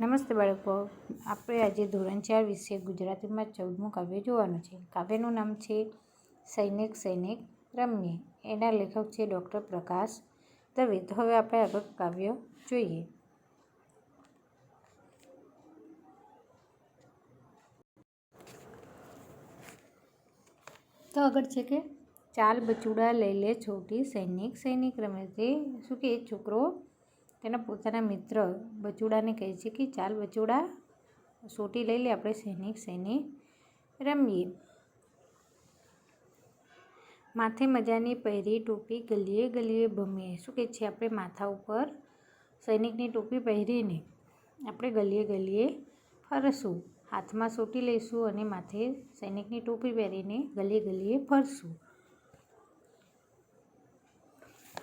નમસ્તે બાળકો, આપણે આજે ધોરણ 4 વિષય ગુજરાતીમાં 14મું કાવ્ય જોવાનું છે. કાવ્યનું નામ છે સૈનિક સૈનિક રમીએ. એના લેખક છે ડૉક્ટર પ્રકાશ દવે. તો હવે આપણે આગળ કાવ્ય જોઈએ. તો આગળ છે કે ચાલ બચુડા લઈ લે છોટી સૈનિક સૈનિક રમે. તે શું કે છોકરો તેના પોતાના મિત્ર બચુડાને કહે છે કે ચાલ બચુડા સોટી લઈ લે, આપણે સૈનિક સૈનિક રમીએ. માથે મજાની પહેરી ટોપી ગલીએ ગલીએ ભમીએ. શું કહે છે? આપણે માથા ઉપર સૈનિકની ટોપી પહેરીને આપણે ગલીએ ગલીએ ફરશું. હાથમાં સોટી લઈશું અને માથે સૈનિકની ટોપી પહેરીને ગલીએ ગલીએ ફરશું.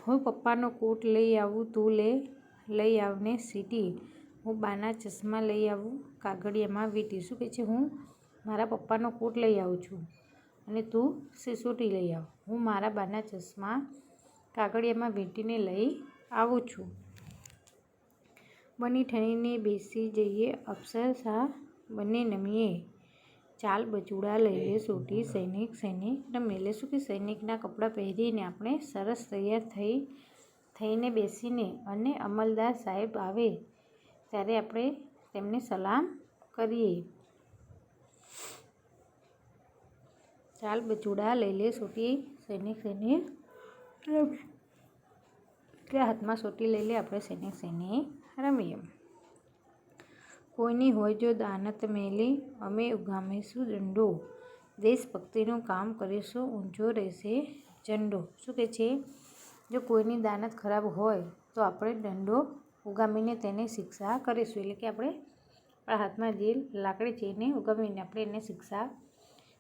હું પપ્પાનો કોટ લઈ આવું, તું લઈ આવને સીટી. હું બાના ચશ્મા લઈ આવું, કાગળિયામાં વીંટી. શું કહે છે? હું મારા પપ્પાનો કોટ લઈ આવું છું અને તું સિસોટી લઈ આવ. હું મારા બાના ચશ્મા કાગળિયામાં વીંટીને લઈ આવું છું. બની ઠણીને બેસી જઈએ અપ્સરશા બંને નમીએ. ચાલ બચુડા લઈ લે સોટી સૈનિક સૈનિક રમીએ. એટલે શું કે સૈનિકના કપડાં પહેરીને આપણે સરસ તૈયાર થઈને બેસીને અને અમલદાર સાહેબ આવે ત્યારે આપણે તેમને સલામ કરીએ. ચાલ બચુડા લઈ લે સોટી સૈનિક સૈનિક રમીએ. એટલે હાથમાં સોટી લઈ લે, આપણે સૈનિક સૈનિક રમીએ. કોઈની હોય જો દાનત મેલી, અમે ઉગામીશું દંડો. દેશભક્તિનું કામ કરીશું, ઊંચો રહેશે ઝંડો. શું કહે છે? જો કોઈની દાનત ખરાબ હોય તો આપણે દંડો ઉગામીને તેને શિક્ષા કરીશું. એટલે કે આપણે આપણા હાથમાં જે લાકડી છે એને ઉગામીને આપણે એને શિક્ષા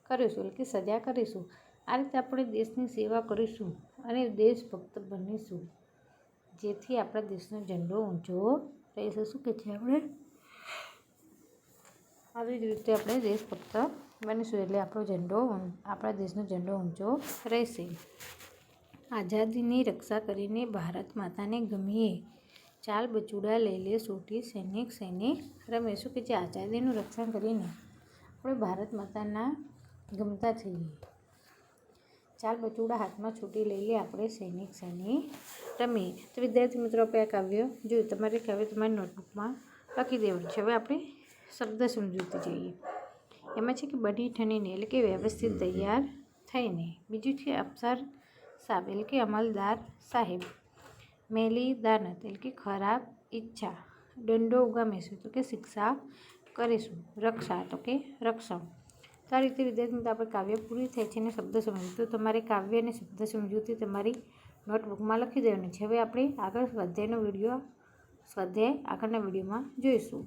કરીશું, એટલે કે સજા કરીશું. આ રીતે આપણે દેશની સેવા કરીશું અને દેશભક્ત બનીશું, જેથી આપણા દેશનો ઝંડો ઊંચો રહેશે. શું કહે છે? આપણે આવી જ રીતે આપણે દેશભક્ત બનીશું એટલે આપણા દેશનો ઝંડો ઊંચો રહેશે. આઝાદીની રક્ષા કરીને ભારત માતાને ગમીએ. ચાલ બચુડા લઈ લે સોટી સૈનિક સૈનિક રમીએ. શું કહે છે? આઝાદીનું રક્ષણ કરીને આપણે ભારત માતાના ગમતા થઈએ. ચાલ બચુડા હાથમાં છોટી લઈ લે, આપણે સૈનિક સૈનિક રમીએ. તો વિદ્યાર્થી મિત્રો, આપણે આ કાવ્ય જોયું. તમારે કાવ્ય તમારી નોટબુકમાં લખી દેવાનું છે. હવે આપણે શબ્દ સમજૂતી જોઈએ. એમાં છે કે બની ઠણીને એટલે કે વ્યવસ્થિત તૈયાર થઈને. બીજું છે અપ્સર સાહેબ એટલે કે અમલદાર સાહેબ. મેલી દાનત એટલે કે ખરાબ ઈચ્છા. દંડો ઉગામીશું તો કે શિક્ષા કરીશું. રક્ષા તો કે રક્ષણ. તો આ રીતે વિદ્યાર્થી મિત્રો આપણે કાવ્ય પૂરી થાય છે અને શબ્દ સમજૂતી. તો તમારે કાવ્ય અને શબ્દ સમજૂતી તમારી નોટબુકમાં લખી દેવાની છે. હવે આપણે આગળ સ્વાધ્યાય આગળના વિડીયોમાં જોઈશું.